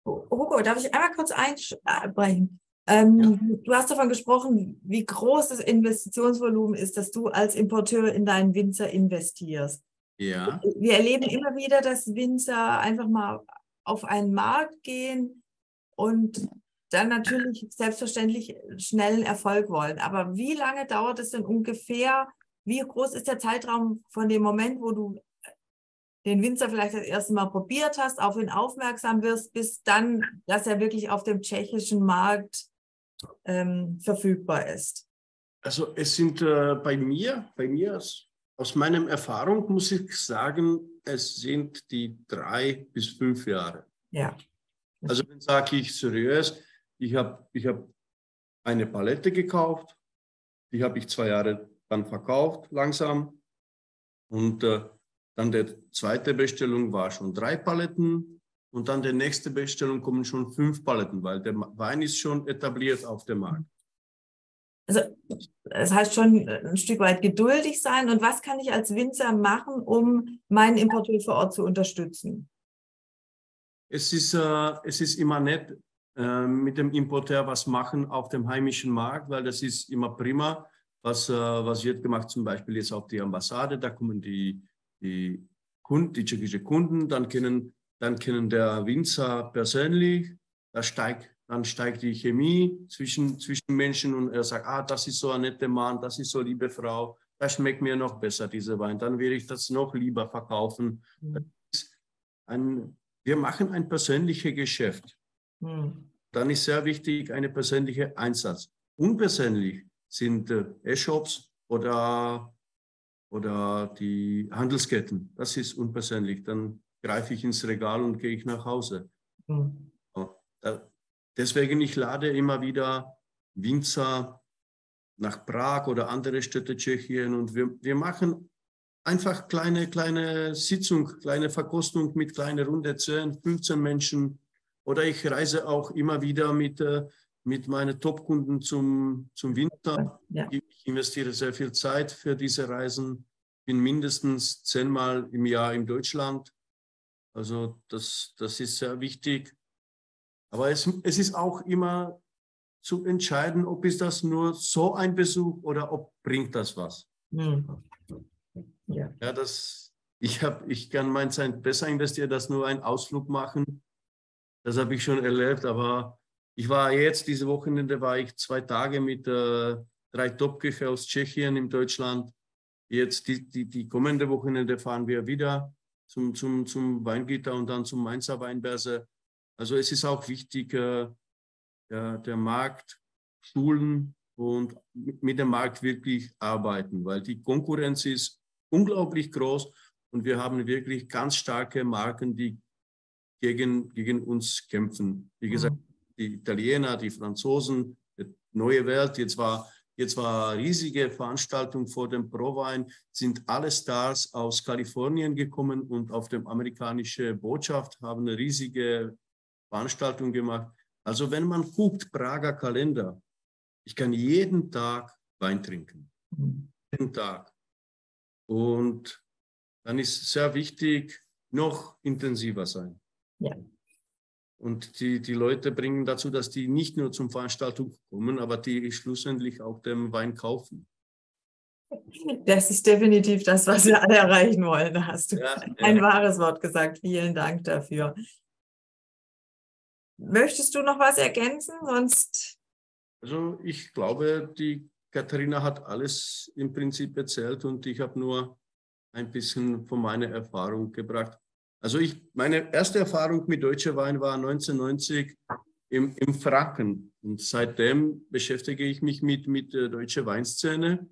Hugo, darf ich einmal kurz einbrechen? Ja. Du hast davon gesprochen, wie groß das Investitionsvolumen ist, das du als Importeur in deinen Winzer investierst. Ja. Wir erleben immer wieder, dass Winzer einfach mal auf einen Markt gehen und dann natürlich selbstverständlich schnellen Erfolg wollen. Aber wie lange dauert es denn ungefähr? Wie groß ist der Zeitraum von dem Moment, wo du den Winzer vielleicht das erste Mal probiert hast, auf ihn aufmerksam wirst, bis dann, dass er wirklich auf dem tschechischen Markt verfügbar ist? Also es sind bei mir aus meiner Erfahrung muss ich sagen, es sind die 3 bis 5 Jahre. Ja. Also wenn sage ich seriös, ich hab eine Palette gekauft, die habe ich 2 Jahre dann verkauft, langsam. Und dann der zweite Bestellung war schon 3 Paletten und dann der nächste Bestellung kommen schon 5 Paletten, weil der Wein ist schon etabliert auf dem Markt. Also das heißt schon ein Stück weit geduldig sein. Und was kann ich als Winzer machen, um meinen Importeur vor Ort zu unterstützen? Es ist immer nett, mit dem Importeur was machen auf dem heimischen Markt, weil das ist immer prima. Was wird gemacht, zum Beispiel jetzt auf die Ambassade, da kommen die tschechische Kunden, dann kennen der Winzer persönlich, dann steigt die Chemie zwischen Menschen und er sagt, das ist so ein netter Mann, das ist so eine liebe Frau, das schmeckt mir noch besser, dieser Wein, dann will ich das noch lieber verkaufen. Wir machen ein persönliches Geschäft. Dann ist sehr wichtig ein persönlicher Einsatz. Unpersönlich sind E-Shops oder die Handelsketten. Das ist unpersönlich. Dann greife ich ins Regal und gehe ich nach Hause. Deswegen, ich lade immer wieder Winzer nach Prag oder andere Städte Tschechien und wir machen einfach kleine Sitzung, kleine Verkostung mit kleiner Runde 10, 15 Menschen. Oder ich reise auch immer wieder mit meinen Top-Kunden zum Winter. Ja. Ich investiere sehr viel Zeit für diese Reisen. Bin mindestens 10-mal im Jahr in Deutschland. Also das ist sehr wichtig. Aber es ist auch immer zu entscheiden, ob ist das nur so ein Besuch oder ob bringt das was. Ja. Ja, ich kann meine Zeit besser investieren, als nur einen Ausflug machen. Das habe ich schon erlebt, aber ich war jetzt, diese Wochenende war ich 2 Tage mit 3 Top-Köche aus Tschechien in Deutschland. Jetzt die kommende Wochenende fahren wir wieder zum Weingitter und dann zum Mainzer Weinbörse. Also es ist auch wichtig, der Markt schulen und mit dem Markt wirklich arbeiten, weil die Konkurrenz ist unglaublich groß und wir haben wirklich ganz starke Marken, die gegen uns kämpfen. Wie gesagt, die Italiener, die Franzosen, die neue Welt, jetzt war riesige Veranstaltung vor dem Pro-Wein, sind alle Stars aus Kalifornien gekommen und auf der amerikanischen Botschaft haben eine riesige Veranstaltung gemacht. Also wenn man guckt, Prager Kalender, ich kann jeden Tag Wein trinken. Jeden Tag. Und dann ist sehr wichtig, noch intensiver sein. Ja. Und die Leute bringen dazu, dass die nicht nur zum Veranstaltung kommen, aber die schlussendlich auch den Wein kaufen. Das ist definitiv das, was wir alle erreichen wollen. Da hast du ein Ja. wahres Wort gesagt. Vielen Dank dafür. Möchtest du noch was ergänzen? Sonst. Also ich glaube, die Katharina hat alles im Prinzip erzählt und ich habe nur ein bisschen von meiner Erfahrung gebracht. Also meine erste Erfahrung mit deutscher Wein war 1990 im Franken. Und seitdem beschäftige ich mich mit der deutschen Weinszene.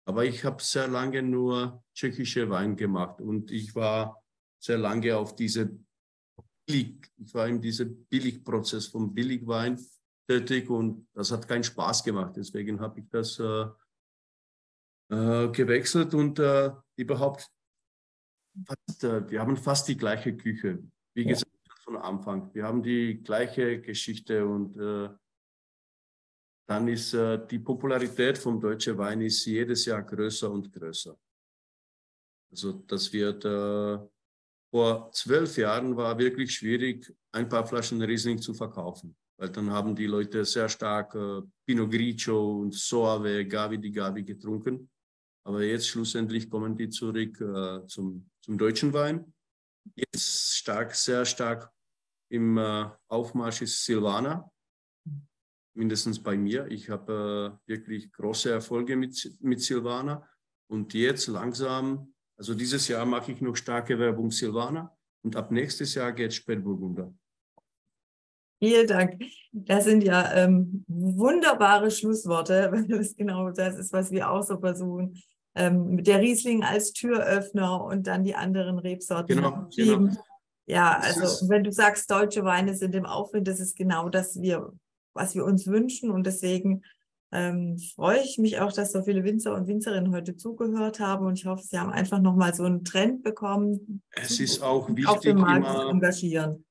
Aber ich habe sehr lange nur tschechische Wein gemacht und ich war sehr lange auf ich war in diesem Billigprozess vom Billigwein tätig und das hat keinen Spaß gemacht. Deswegen habe ich das gewechselt und überhaupt wir haben fast die gleiche Küche. Wie gesagt, von Anfang. Wir haben die gleiche Geschichte und dann ist die Popularität vom deutschen Wein ist jedes Jahr größer und größer. Also das wird vor 12 Jahren war wirklich schwierig, ein paar Flaschen Riesling zu verkaufen. Weil dann haben die Leute sehr stark Pinot Grigio und Soave, Gavi di Gavi getrunken. Aber jetzt schlussendlich kommen die zurück zum deutschen Wein. Jetzt sehr stark im Aufmarsch ist Silvaner. Mindestens bei mir. Ich habe wirklich große Erfolge mit Silvaner. Und jetzt langsam, also dieses Jahr mache ich noch starke Werbung Silvaner. Und ab nächstes Jahr geht Spätburgunder. Vielen Dank. Das sind ja wunderbare Schlussworte, weil das genau das ist, was wir auch so versuchen. Der Riesling als Türöffner und dann die anderen Rebsorten schieben. Genau. Ja, also wenn du sagst, deutsche Weine sind im Aufwind, das ist genau das, was wir uns wünschen. Und deswegen freue ich mich auch, dass so viele Winzer und Winzerinnen heute zugehört haben. Und ich hoffe, sie haben einfach nochmal so einen Trend bekommen, es ist auch wichtig, auf dem Markt zu engagieren.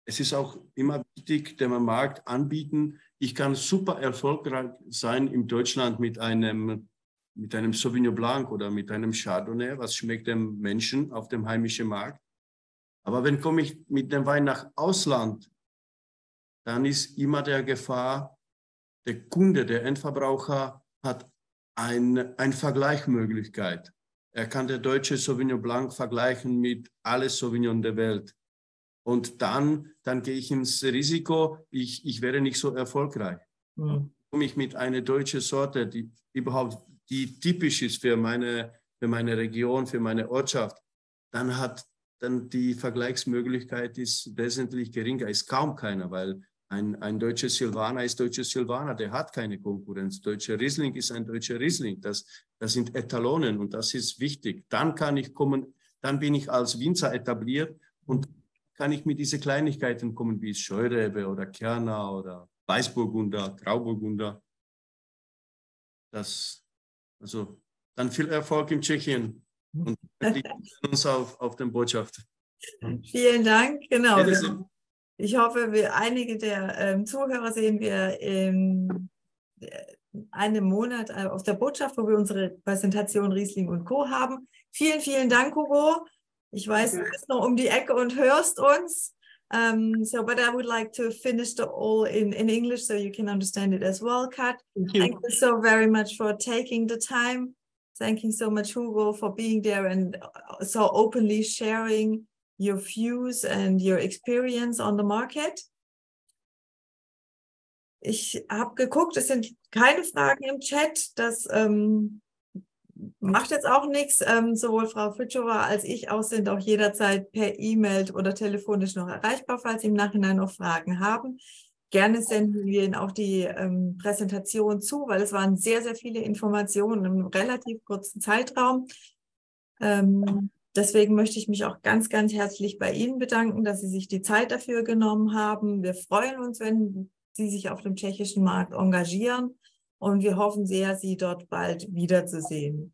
Es ist auch immer wichtig, dem Markt anbieten. Ich kann super erfolgreich sein in Deutschland mit einem Sauvignon Blanc oder mit einem Chardonnay, was schmeckt dem Menschen auf dem heimischen Markt. Aber wenn komme ich mit dem Wein nach Ausland, dann ist immer der Gefahr, der Kunde, der Endverbraucher hat eine Vergleichsmöglichkeit. Er kann der deutsche Sauvignon Blanc vergleichen mit allen Sauvignon der Welt. Und dann gehe ich ins Risiko, ich wäre nicht so erfolgreich. Komme ich mit einer deutschen Sorte, die typisch ist für meine Region, für meine Ortschaft, dann die Vergleichsmöglichkeit ist wesentlich geringer, ist kaum keiner, weil ein deutscher Silvaner ist deutscher Silvaner, der hat keine Konkurrenz. Deutscher Riesling ist ein deutscher Riesling. Das sind Etalonen und das ist wichtig. Dann kann ich kommen, dann bin ich als Winzer etabliert und kann ich mit diesen Kleinigkeiten kommen, wie Scheurebe oder Kerner oder Weißburgunder, Grauburgunder. also dann viel Erfolg in Tschechien und wir sehen uns auf der Botschaft. Vielen Dank. Genau. Bitte. Ich hoffe, einige der Zuhörer sehen wir in einem Monat auf der Botschaft, wo wir unsere Präsentation Riesling und Co. haben. Vielen, vielen Dank, Hugo. Ich weiß, du bist noch um die Ecke und hörst uns. But I would like to finish the all in English so you can understand it as well, Kat. Thank you so very much for taking the time. Thank you so much, Hugo, for being there and so openly sharing your views and your experience on the market. Ich habe geguckt, es sind keine Fragen im Chat. Das macht jetzt auch nichts. Sowohl Frau Fritschova als ich auch sind auch jederzeit per E-Mail oder telefonisch noch erreichbar, falls Sie im Nachhinein noch Fragen haben. Gerne senden wir Ihnen auch die Präsentation zu, weil es waren sehr, sehr viele Informationen in einem relativ kurzen Zeitraum. Deswegen möchte ich mich auch ganz, ganz herzlich bei Ihnen bedanken, dass Sie sich die Zeit dafür genommen haben. Wir freuen uns, wenn Sie sich auf dem tschechischen Markt engagieren und wir hoffen sehr, Sie dort bald wiederzusehen.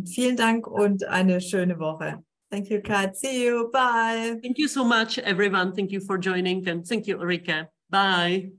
Vielen Dank und eine schöne Woche. Thank you, Kat. See you. Bye. Thank you so much, everyone. Thank you for joining and thank you, Ulrike. Bye.